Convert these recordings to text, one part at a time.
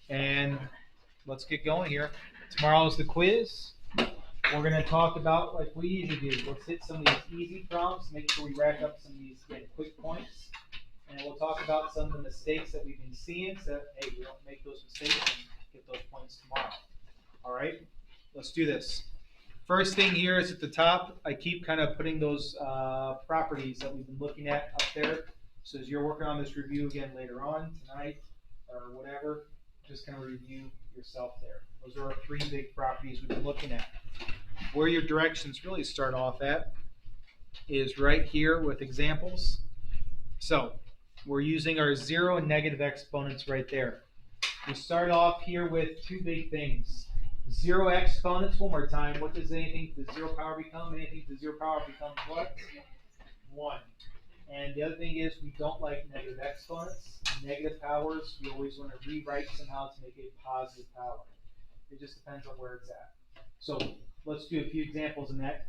And let's get going here. Tomorrow's the quiz. We're going to talk about, like we usually do, let's hit some of these easy prompts, make sure we rack up some of these quick points. And we'll talk about some of the mistakes that we've been seeing so that, hey, we don't make those mistakes and get those points tomorrow. All right, let's do this. First thing here is at the top, I keep kind of putting those properties that we've been looking at up there. So as you're working on this review again later on tonight or whatever, just kind of review yourself there. Those are our three big properties we've been looking at. Where your directions really start off at is right here with examples. So we're using our zero and negative exponents right there. We start off here with two big things. Zero exponents, one more time. What does anything to the zero power become? Anything to the zero power becomes what? 1. And the other thing is we don't like negative exponents. Negative powers, we always want to rewrite somehow to make a positive power. It just depends on where it's at. So let's do a few examples in that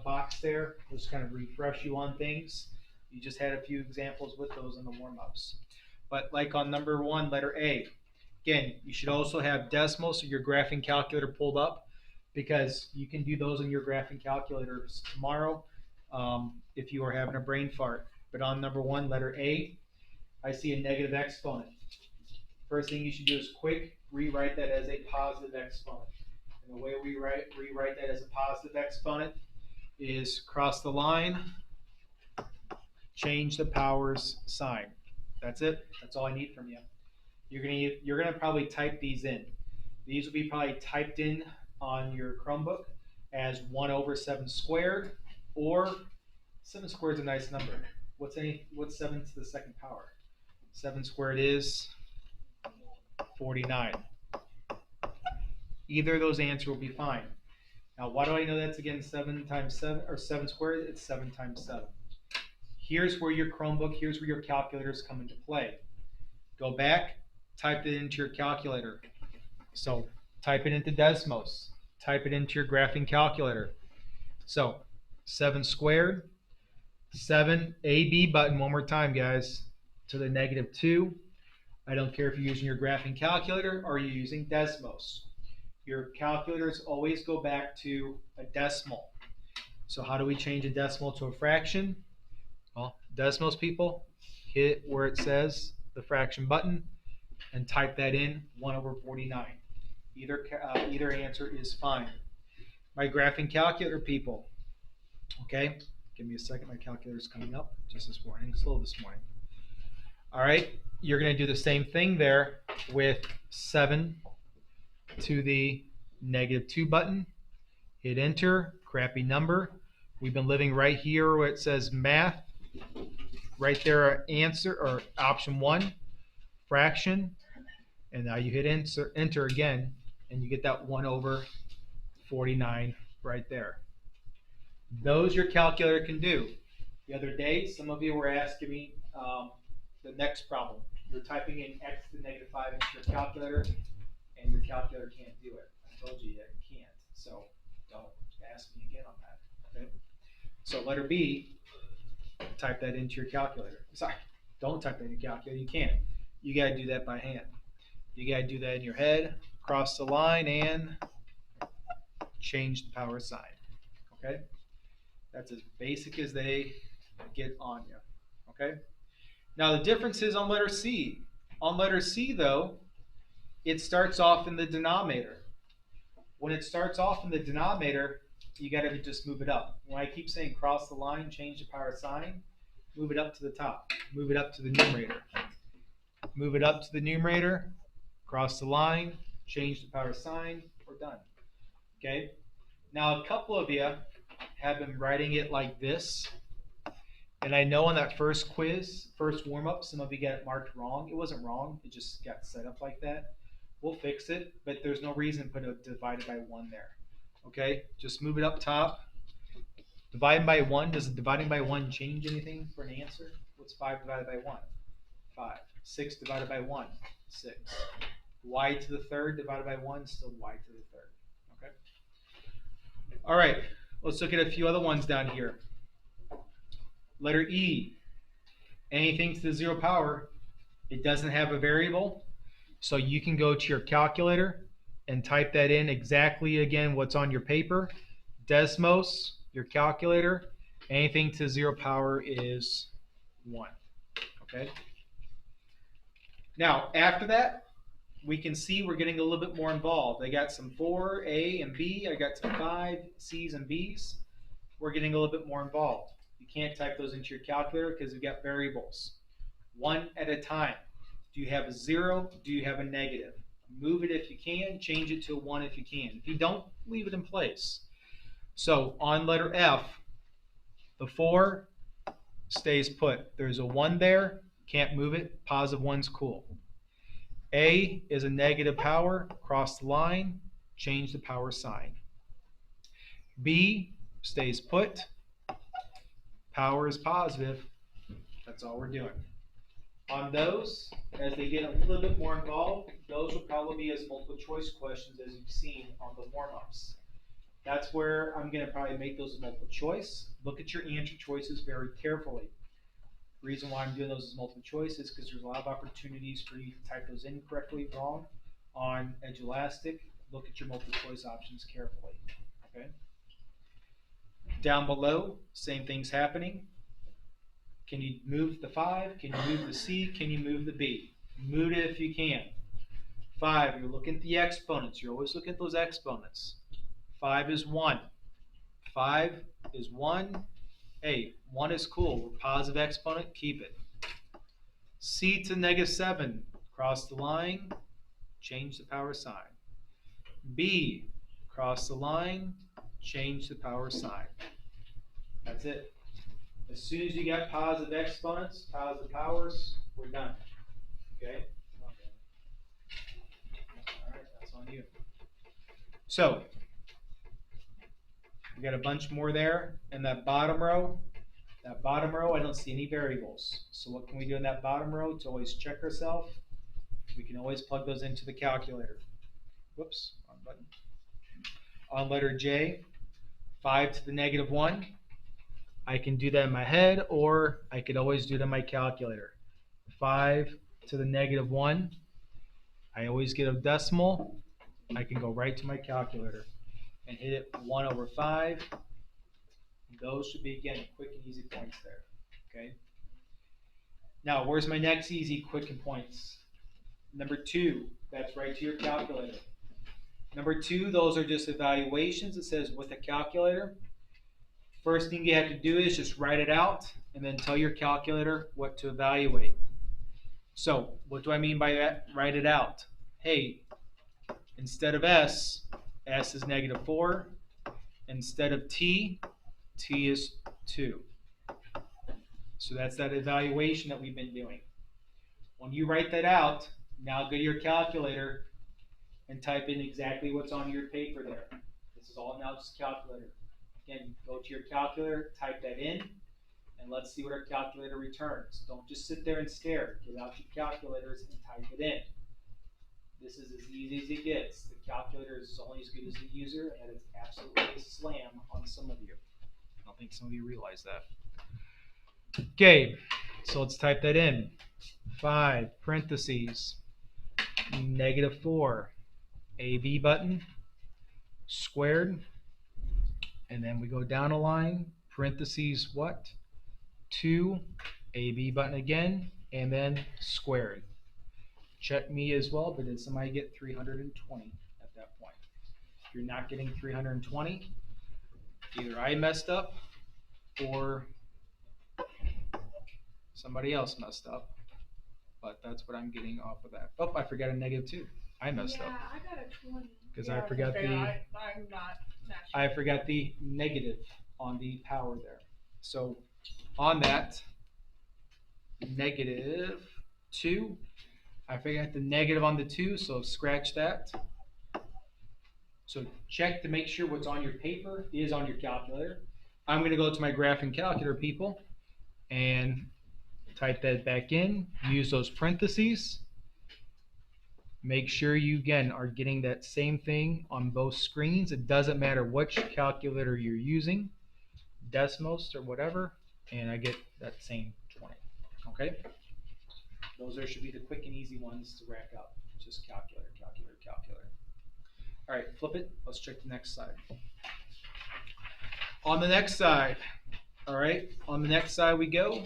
box there. We'll just kind of refresh you on things. You just had a few examples with those in the warm-ups. But like on number 1, letter A, again, you should also have decimals of your graphing calculator pulled up because you can do those in your graphing calculators tomorrow if you are having a brain fart. But on number 1, letter A, I see a negative exponent. First thing you should do is quick rewrite that as a positive exponent. And the way we rewrite that as a positive exponent is cross the line, change the powers sign. That's it. That's all I need from you. You're gonna probably type these in. These will be probably typed in on your Chromebook as 1 over 7 squared, or 7 squared is a nice number. What's 7 to the second power? 7 squared is 49. Either of those answers will be fine. Now, why do I know that's again 7 times 7 or 7 squared? It's 7 times 7. Here's where your Chromebook, here's where your calculators come into play. Go back, type it into your calculator. So type it into Desmos. Type it into your graphing calculator. So 7 squared, 7, AB button one more time, guys, to the negative 2. I don't care if you're using your graphing calculator or you're using Desmos. Your calculators always go back to a decimal. So how do we change a decimal to a fraction? Well, Desmos people, hit where it says the fraction button and type that in, 1 over 49. Either answer is fine. My graphing calculator people, okay, give me a second, my calculator's coming up just this morning, slow this morning. All right, you're going to do the same thing there with 7 to the negative 2 button. Hit enter, crappy number. We've been living right here where it says math. Right there, answer or option 1, fraction. And now you hit enter again, and you get that 1 over 49 right there. Those your calculator can do. The other day, some of you were asking me the next problem. You're typing in x to the negative 5 into your calculator, and your calculator can't do it. I told you it can't, so don't ask me again on that. Okay? So letter B, type that into your calculator. Sorry, don't type that in your calculator. You can't. You got to do that by hand. You got to do that in your head, cross the line, and change the power sign. Okay? That's as basic as they get on you. Okay? Now the difference is on letter C. On letter C, though, it starts off in the denominator. When it starts off in the denominator, you got to just move it up. When I keep saying cross the line, change the power sign, move it up to the top. Move it up to the numerator. Move it up to the numerator, cross the line, change the power sign, we're done. Okay? Now a couple of you have been writing it like this. And I know on that first quiz, first warm-up, some of you got it marked wrong. It wasn't wrong. It just got set up like that. We'll fix it, but there's no reason to put a divided by 1 there. Okay? Just move it up top. Dividing by 1, does dividing by 1 change anything for an answer? What's 5 divided by 1? 5. 6 divided by 1? 6. Y to the third divided by 1, still y to the third. Okay? All right. Let's look at a few other ones down here. Letter E, anything to the 0 power, it doesn't have a variable. So you can go to your calculator and type that in exactly again what's on your paper. Desmos, your calculator, anything to 0 power is 1. Okay. Now, after that, we can see we're getting a little bit more involved. I got some 4A and B. I got some 5 C's and B's. We're getting a little bit more involved. You can't type those into your calculator because we've got variables. One at a time. Do you have a 0? Do you have a negative? Move it if you can. Change it to a 1 if you can. If you don't, leave it in place. So on letter F, the 4 stays put. There's a 1 there. Can't move it. Positive 1's cool. A is a negative power. Cross the line. Change the power sign. B stays put. Power is positive. That's all we're doing. On those, as they get a little bit more involved, those will probably be as multiple choice questions as you've seen on the warm-ups. That's where I'm going to probably make those multiple choice. Look at your answer choices very carefully. The reason why I'm doing those as multiple choice is because there's a lot of opportunities for you to type those in correctly, wrong. On Edulastic, look at your multiple choice options carefully. Okay. Down below, same thing's happening. Can you move the 5? Can you move the C? Can you move the B? Move it if you can. 5, you're looking at the exponents. You're always looking at those exponents. 5 is 1. 5 is 1. Hey, 1 is cool. We're positive exponent. Keep it. C to -7. Cross the line. Change the power sign. B, cross the line. Change the power sign. That's it. As soon as you got positive exponents, positive powers, we're done. Okay? Alright, that's on you. So, we got a bunch more there. In that bottom row, I don't see any variables. So what can we do in that bottom row to always check ourselves? We can always plug those into the calculator. Whoops, wrong button. On letter J, 5 to the -1. I can do that in my head, or I could always do it in my calculator. 5 to the -1. I always get a decimal. I can go right to my calculator and hit it 1/5. Those should be, again, quick and easy points there. Okay. Now, where's my next easy, quick and points? Number 2, that's right to your calculator. Number 2, those are just evaluations. It says with a calculator. First thing you have to do is just write it out and then tell your calculator what to evaluate. So what do I mean by that? Write it out. Hey, instead of S is -4. Instead of T is 2. So that's that evaluation that we've been doing. When you write that out, now go to your calculator and type in exactly what's on your paper there. This is all now just calculator. Again, go to your calculator, type that in, and let's see what our calculator returns. Don't just sit there and stare. Get out your calculators and type it in. This is as easy as it gets. The calculator is only as good as the user, and it's absolutely a slam on some of you. I don't think some of you realize that. Okay, so let's type that in. 5 parentheses, -4, AB button, squared. And then we go down a line, parentheses what? 2, AB button again, and then squared. Check me as well, but did somebody get 320 at that point? If you're not getting 320, either I messed up or somebody else messed up. But that's what I'm getting off of that. Oh, I forgot a -2. I messed up. Yeah, I got a 20. Because Yeah, I forgot okay, the... I'm not natural. I forgot the negative on the power there. So on that, -2, I forgot the negative on the 2, so scratch that. So check to make sure what's on your paper is on your calculator. I'm going to go to my graphing calculator, people, and type that back in. Use those parentheses. Make sure you, again, are getting that same thing on both screens. It doesn't matter which calculator you're using, Desmos or whatever, and I get that same 20. Okay? Those should be the quick and easy ones to rack up. just calculator, calculator, calculator. All right, flip it. Let's check the next side. On the next side, all right, on the next side we go.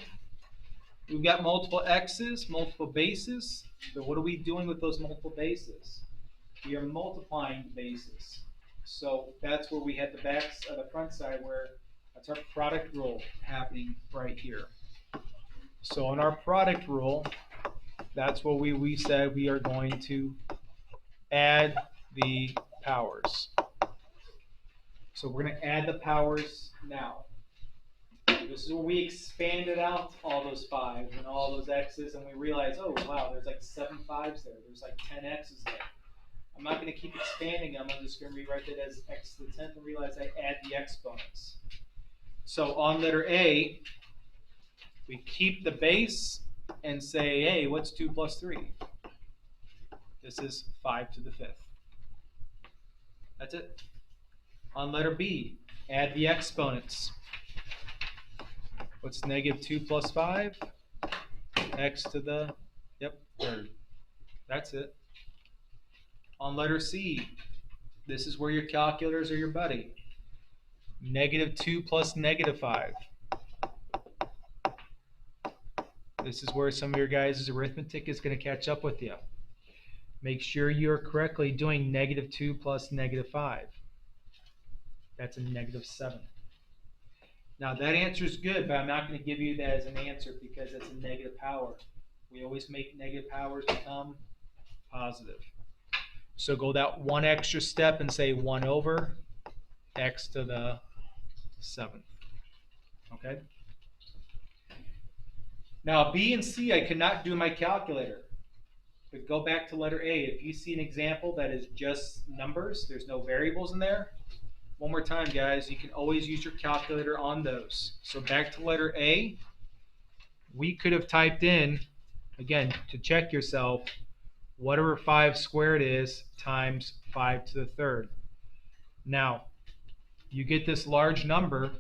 We've got multiple x's, multiple bases. So what are we doing with those multiple bases? We are multiplying the bases. So that's where we had the the front side where that's our product rule happening right here. So on our product rule, that's what we said we are going to add the powers. So we're going to add the powers now. This is where we expanded out all those 5s and all those x's, and we realized, oh wow, there's like 7 5s there. There's like 10 x's there. I'm not going to keep expanding them. I'm just going to rewrite that as x to the 10th and realize I add the exponents. So on letter A, we keep the base and say, hey, what's 2 plus 3? This is 5 to the 5th. That's it. On letter B, add the exponents. What's negative 2 plus 5? X to the, third. That's it. On letter C, this is where your calculators are your buddy. Negative 2 plus negative 5. This is where some of your guys' arithmetic is going to catch up with you. Make sure you're correctly doing negative 2 plus negative 5. That's a negative 7. Now that answer is good, but I'm not going to give you that as an answer because it's a negative power. We always make negative powers become positive. So go that one extra step and say 1 over x to the 7th. Okay? Now B and C I cannot do in my calculator. But go back to letter A. If you see an example that is just numbers, there's no variables in there. One more time, guys, you can always use your calculator on those. So back to letter A, we could have typed in, again, to check yourself, whatever 5 squared is times 5 to the 3rd. Now, you get this large number,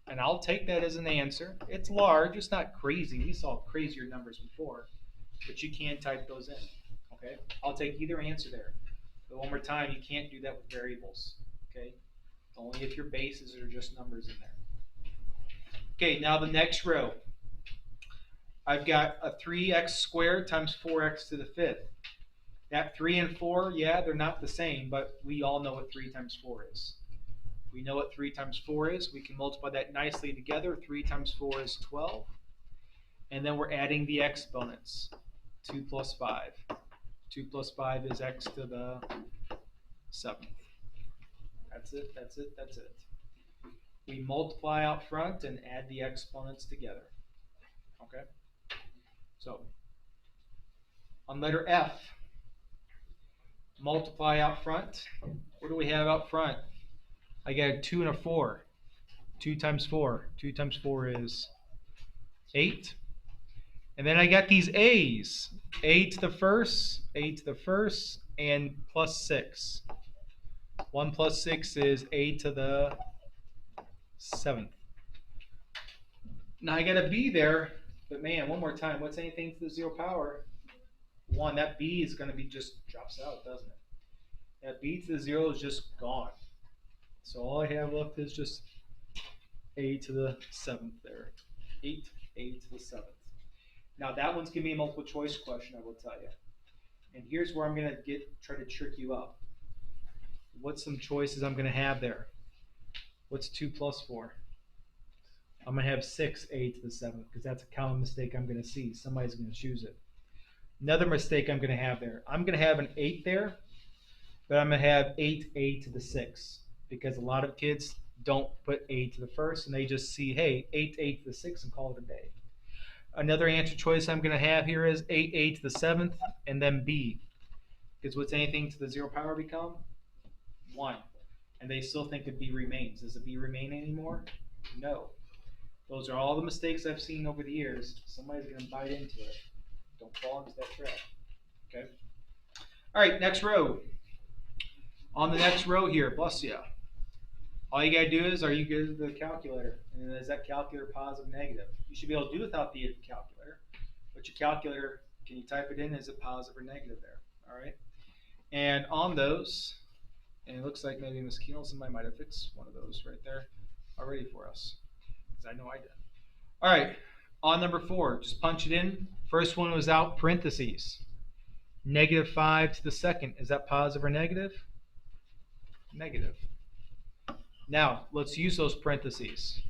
and I'll take that as an answer. It's large, it's not crazy. We saw crazier numbers before, but you can type those in, okay? I'll take either answer there. But one more time, you can't do that with variables, okay? Only if your bases are just numbers in there. Okay, now the next row. I've got a 3x squared times 4x to the 5th. That 3 and 4, yeah, they're not the same, but we all know what 3 times 4 is. We know what 3 times 4 is. We can multiply that nicely together. 3 times 4 is 12. And then we're adding the exponents. 2 plus 5. 2 plus 5 is x to the 7th. That's it, that's it, that's it. We multiply out front and add the exponents together. Okay? So, on letter F, multiply out front. What do we have out front? I got a 2 and a 4. 2 times 4. 2 times 4 is 8. And then I got these a's. A to the first, and plus 6. 1 plus 6 is a to the 7th. Now I got a b there, but man, one more time, what's anything to the 0 power? 1. That b is going to be just drops out, doesn't it? That b to the 0 is just gone. So all I have left is just a to the 7th there. 8, a to the 7th. Now that one's going to be a multiple choice question, I will tell you. And here's where I'm going to try to trick you up. What's some choices I'm going to have there? What's 2 plus 4? I'm going to have 6a to the 7th because that's a common mistake I'm going to see. Somebody's going to choose it. Another mistake I'm going to have there. I'm going to have an 8 there, but I'm going to have 8a to the 6th because a lot of kids don't put a to the first and they just see, hey, 8a to the 6th and call it a day. Another answer choice I'm going to have here is 8a to the 7th and then b. Because what's anything to the 0 power become? 1. And they still think a b remains. Does a b remain anymore? No. Those are all the mistakes I've seen over the years. Somebody's going to bite into it. Don't fall into that trap. Okay? All right, next row. On the next row here, bless you. All you got to do is, are you good at the calculator? And is that calculator positive or negative? You should be able to do without the calculator, but your calculator Can you type it in? Is it positive or negative there? All right. And on those, and it looks like maybe Ms. Keenel, somebody might have fixed one of those right there already for us, because I know I did. All right, on number 4, just punch it in. First one was out, parentheses. -5 to the second. Is that positive or negative? Negative. Now, let's use those parentheses.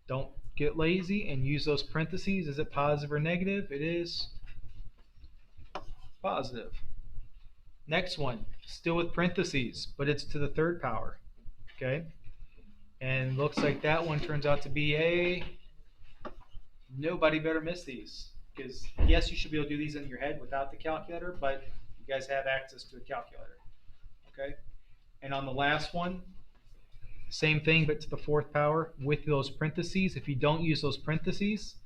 Don't get lazy and use those parentheses. Is it positive or negative? It is positive. Next one, still with parentheses, but it's to the third power. Okay? And looks like that one turns out to be a... Nobody better miss these. Because, yes, you should be able to do these in your head without the calculator, but you guys have access to a calculator. Okay? And on the last one, same thing, but to the fourth power with those parentheses. If you don't use those parentheses,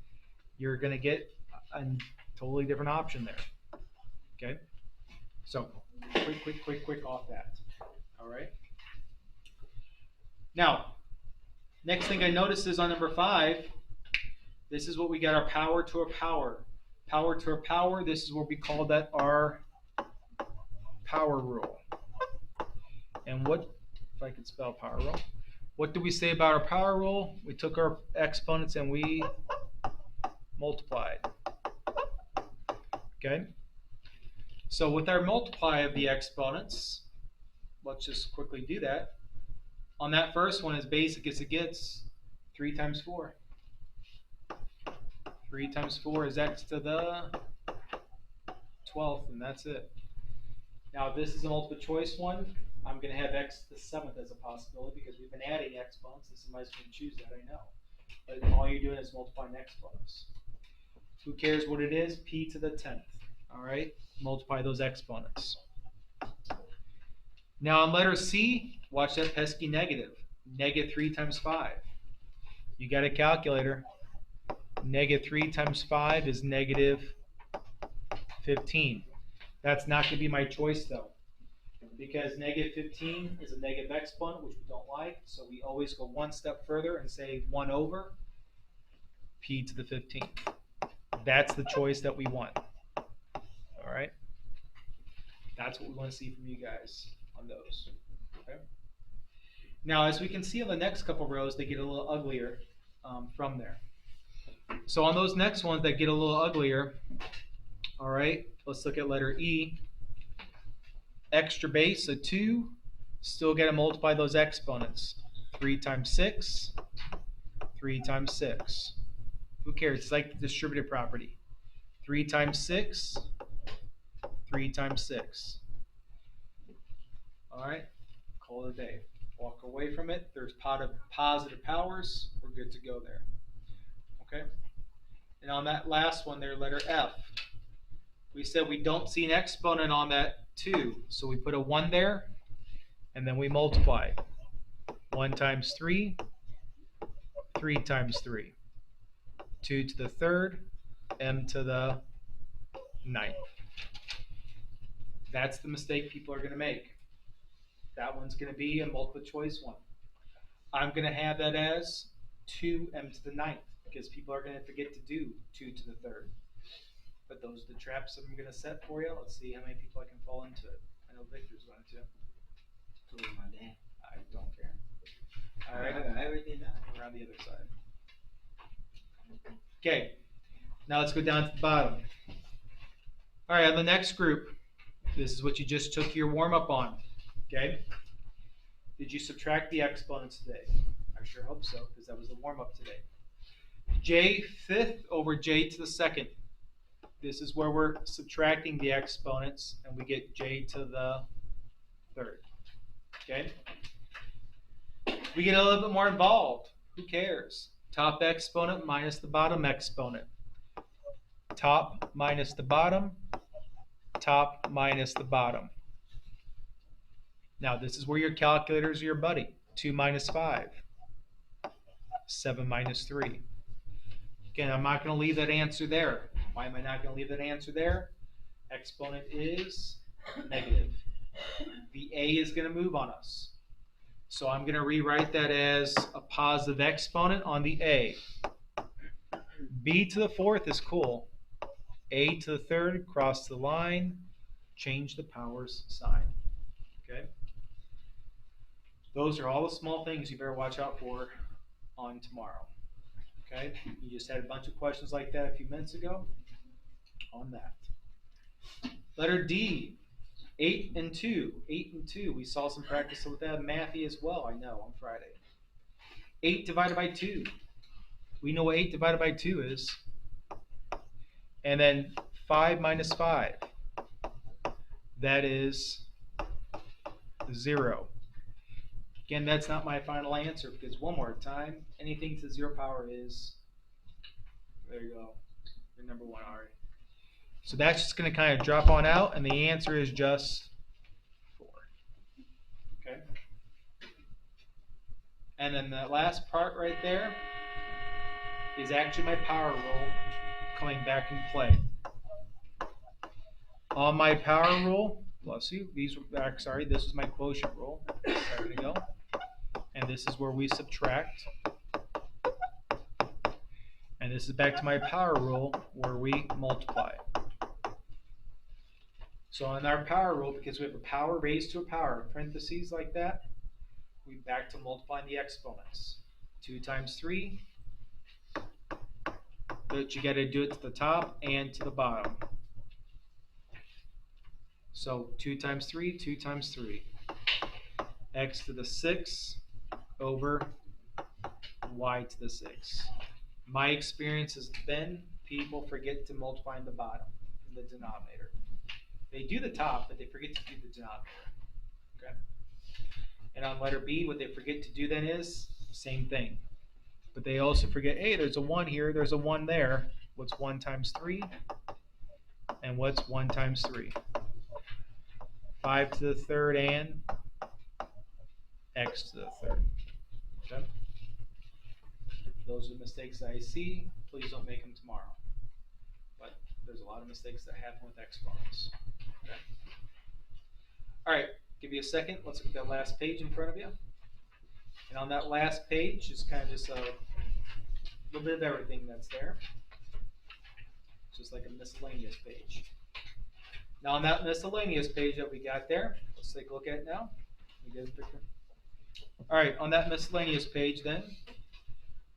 you're going to get a totally different option there. Okay? So, quick off that. All right? Now, next thing I noticed is on number 5, this is what we got, our power to a power. Power to a power, this is what we call that our power rule. And what, if I could spell power rule, what do we say about our power rule? We took our exponents and we multiplied. Okay? So with our multiply of the exponents, let's just quickly do that. On that first one, as basic as it gets, 3 times 4. 3 times 4 is x to the 12th, and that's it. Now, if this is a multiple choice one, I'm going to have x to the 7th as a possibility because we've been adding exponents, and somebody's going to choose that, I know. But all you're doing is multiplying exponents. Who cares what it is? P to the 10th. All right? Multiply those exponents. Now, on letter C, watch that pesky negative. -3 times 5. You got a calculator. -3 times 5 is -15. That's not going to be my choice, though, because -15 is a negative exponent, which we don't like, so we always go one step further and say 1 over p to the 15th. That's the choice that we want. All right? That's what we want to see from you guys on those. Okay? Now, as we can see on the next couple rows, they get a little uglier from there. So on those next ones that get a little uglier, all right, let's look at letter E. Extra base, so 2, still got to multiply those exponents. 3 times 6, 3 times 6. Who cares? It's like the distributive property. 3 times 6, 3 times 6. All right, call it a day. Walk away from it. There's positive powers. We're good to go there. Okay? And on that last one there, letter F, we said we don't see an exponent on that 2, so we put a 1 there, and then we multiply. 1 times 3, 3 times 3. 2 to the 3rd, m to the 9th. That's the mistake people are going to make. That one's going to be a multiple choice one. I'm going to have that as 2m to the 9th, because people are going to forget to do 2 to the 3rd. But those are the traps I'm going to set for you. Let's see how many people I can fall into it. I know Victor's going to. So is my dad. I don't care. All right, I got everything done. around the other side. Okay, now let's go down to the bottom. All right, on the next group, this is what you just took your warm-up on. Okay? Did you subtract the exponents today? I sure hope so, because that was the warm-up today. J 5th over j to the 2nd. This is where we're subtracting the exponents, and we get j to the 3rd. Okay? We get a little bit more involved. Who cares? Top exponent minus the bottom exponent. Top minus the bottom. Top minus the bottom. Now, this is where your calculators are your buddy. 2 minus 5. 7 minus 3. Again, I'm not going to leave that answer there. Why am I not going to leave that answer there? Exponent is negative. The a is going to move on us. So I'm going to rewrite that as a positive exponent on the a. B to the 4th is cool. A to the third, cross the line, change the powers sign. Okay? Those are all the small things you better watch out for on tomorrow. Okay? You just had a bunch of questions like that a few minutes ago on that. Letter D, 8 and 2. 8 and 2. We saw some practice with that mathy as well, I know, on Friday. 8 divided by 2. We know what 8 divided by 2 is. And then 5 minus 5. That is 0. Again, that's not my final answer because one more time, anything to 0 power is, there you go, your number 1 already. So that's just going to kind of drop on out, and the answer is just 4. Okay? And then that last part right there is actually my power rule coming back into play. On my power rule, bless you, these were back, sorry, this is my quotient rule a second ago. And this is where we subtract. And this is back to my power rule where we multiply. So on our power rule, because we have a power raised to a power, parentheses like that, we back to multiplying the exponents. 2 times 3, but you got to do it to the top and to the bottom. So 2 times 3, 2 times 3. X to the 6 over y to the 6. My experience has been people forget to multiply in the bottom, in the denominator. They do the top, but they forget to do the denominator. Okay? And on letter B, what they forget to do then is same thing. But they also forget, hey, there's a 1 here, there's a 1 there. What's 1 times 3? And what's 1 times 3? 5 to the third and x to the third. Okay? Those are the mistakes that I see. Please don't make them tomorrow. But there's a lot of mistakes that happen with exponents. Okay? All right, give you a second. Let's look at that last page in front of you. And on that last page is kind of just a little bit of everything that's there. Just like a miscellaneous page. Now on that miscellaneous page that we got there, let's take a look at it now. You guys picture? All right, on that miscellaneous page then,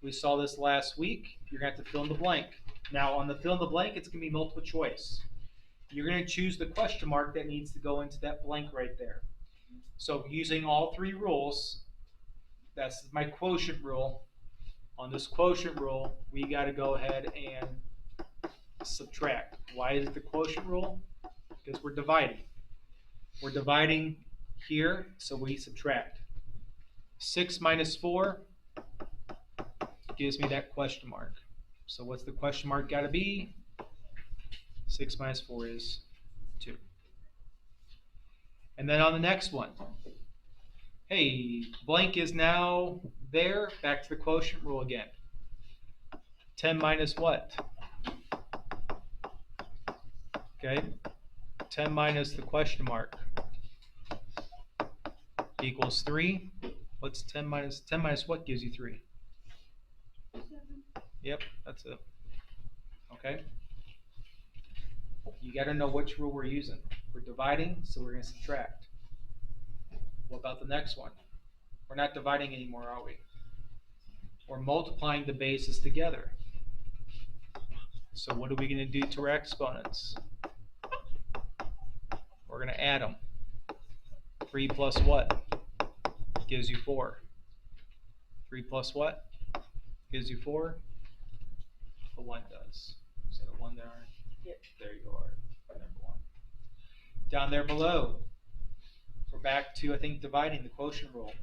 we saw this last week. You're going to have to fill in the blank. Now on the fill in the blank, it's going to be multiple choice. You're going to choose the question mark that needs to go into that blank right there. So using all 3 rules, that's my quotient rule. On this quotient rule, we got to go ahead and subtract. Why is it the quotient rule? Because we're dividing. We're dividing here, so we subtract. 6 minus 4 gives me that question mark. So what's the question mark got to be? 6 minus 4 is 2. And then on the next one, hey, blank is now there. Back to the quotient rule again. 10 minus what? Okay. 10 minus the question mark equals 3. What's 10 minus what gives you 3? 7. Yep, that's it. Okay. You got to know which rule we're using. We're dividing, so we're going to subtract. What about the next one? We're not dividing anymore, are we? We're multiplying the bases together. So what are we going to do to our exponents? We're going to add them. 3 plus what? Gives you 4. 3 plus what? Gives you 4. The 1 does. Is that a 1 there? Yep. There you are. Number 1. Down there below, we're back to, I think, dividing the quotient rule.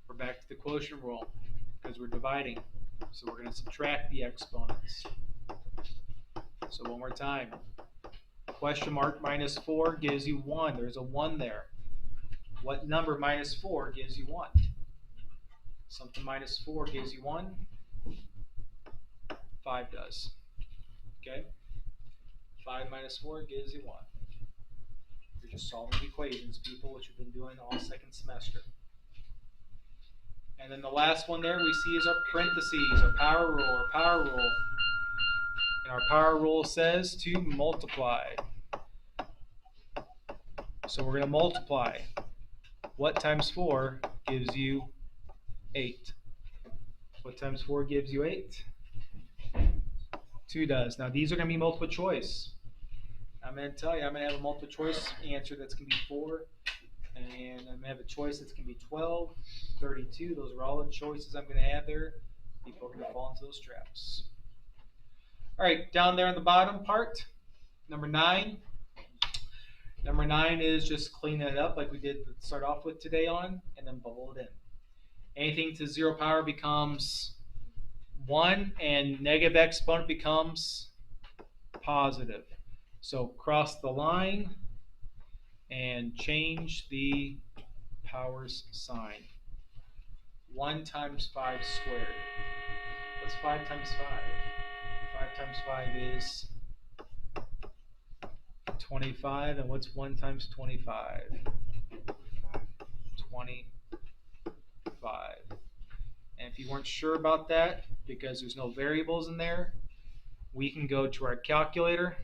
We're back to the quotient rule because we're dividing. So we're going to subtract the exponents. So one more time. Question mark minus 4 gives you 1. There's a 1 there. What number minus 4 gives you 1? Something minus 4 gives you 1. 5 does. Okay? 5 minus 4 gives you 1. You're just solving equations, people, which you've been doing all second semester. And then the last one there we see is our parentheses, our power rule, And our power rule says to multiply. So we're going to multiply. What times 4 gives you 8? What times 4 gives you 8? 2 does. Now these are going to be multiple choice. I'm going to tell you, I'm going to have a multiple choice answer that's going to be 4. And I'm going to have a choice that's going to be 12, 32. Those are all the choices I'm going to have there. People are going to fall into those traps. All right, down there on the bottom part, number 9. Number 9 is just clean it up like we did to start off with today on, and then bubble it in. Anything to 0 power becomes 1, and negative exponent becomes positive. So cross the line and change the powers sign. 1 times 5 squared. What's 5 times 5? 5 times 5 is 25, and what's 1 times 25? 25. And if you weren't sure about that, because there's no variables in there, we can go to our calculator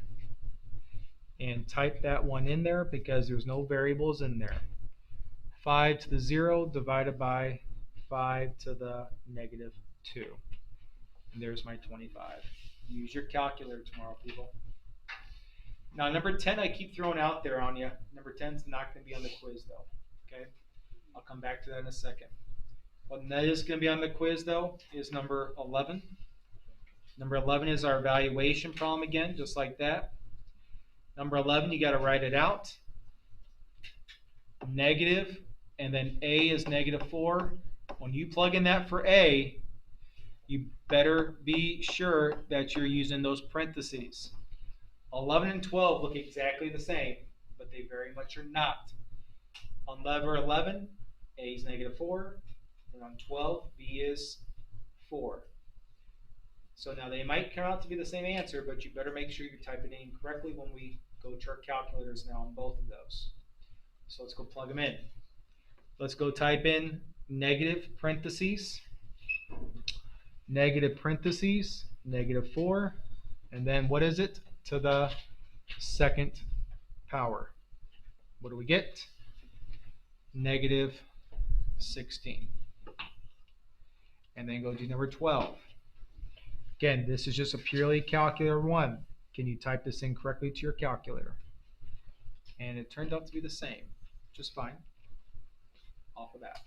and type that one in there because there's no variables in there. 5 to the 0 divided by 5 to the negative 2. And there's my 25. Use your calculator tomorrow, people. Now, number 10, I keep throwing out there on you. Number 10 is not going to be on the quiz, though. Okay? I'll come back to that in a second. What is going to be on the quiz, though, is number 11. Number 11 is our evaluation problem again, just like that. Number 11, you got to write it out. Negative, and then A is negative 4. When you plug in that for A, you better be sure that you're using those parentheses. 11 and 12 look exactly the same, but they very much are not. On lever 11, A is negative 4, and on 12, B is 4. So now they might come out to be the same answer, but you better make sure you're typing it in correctly when we go to our calculators now on both of those. So let's go plug them in. Let's go type in negative parentheses, negative 4, and then what is it? To the second power. What do we get? Negative 16. And then go to number 12. Again, this is just a purely calculator one. Can you type this in correctly to your calculator? And it turned out to be the same. Just fine. Off of that.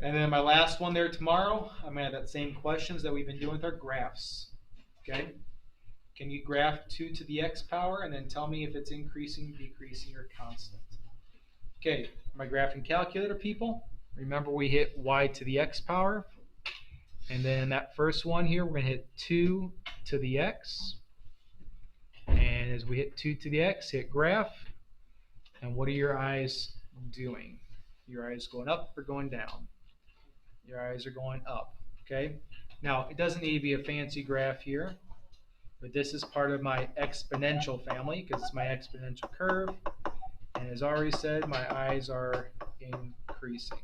And then my last one there tomorrow, I'm going to have that same questions that we've been doing with our graphs. Okay? Can you graph 2 to the x power and then tell me if it's increasing, decreasing, or constant? Okay, my graphing calculator people, remember we hit y to the x power. And then that first one here, we're going to hit 2 to the x. And as we hit 2 to the x, hit graph. And what are your eyes doing? Your eyes going up or going down? Your eyes are going up, okay? Now, it doesn't need to be a fancy graph here, but this is part of my exponential family because it's my exponential curve. And as already said, my eyes are increasing.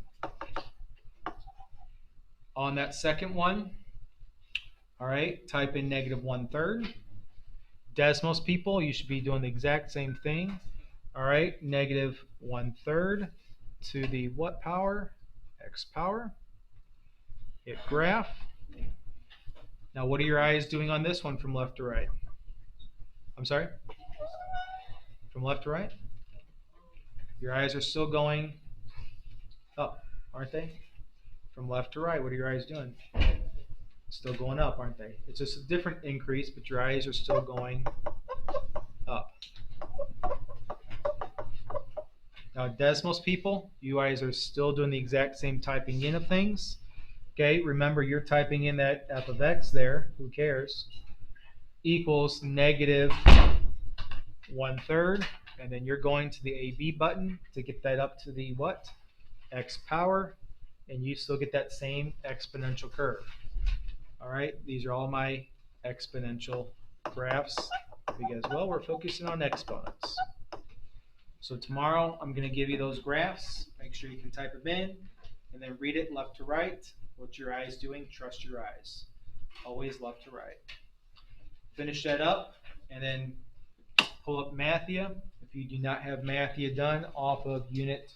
On that second one, all right, type in negative 1/3. Decimals people, you should be doing the exact same thing. All right, negative 1/3 to the what power? X power. Hit graph. Now, what are your eyes doing on this one from left to right? I'm sorry? From left to right? Your eyes are still going up, aren't they? From left to right, what are your eyes doing? Still going up, aren't they? It's just a different increase, but your eyes are still going up. Now, decimals people, you guys are still doing the exact same typing in of things. Okay, remember you're typing in that f of x there, who cares, equals negative 1/3, and then you're going to the AB button to get that up to the what? X power, and you still get that same exponential curve. All right, these are all my exponential graphs because, well, we're focusing on exponents. So tomorrow I'm going to give you those graphs. Make sure you can type them in and then read it left to right. What your eyes doing, trust your eyes. Always left to right. finish that up, and then pull up Mathia. If you do not have Mathia done off of Unit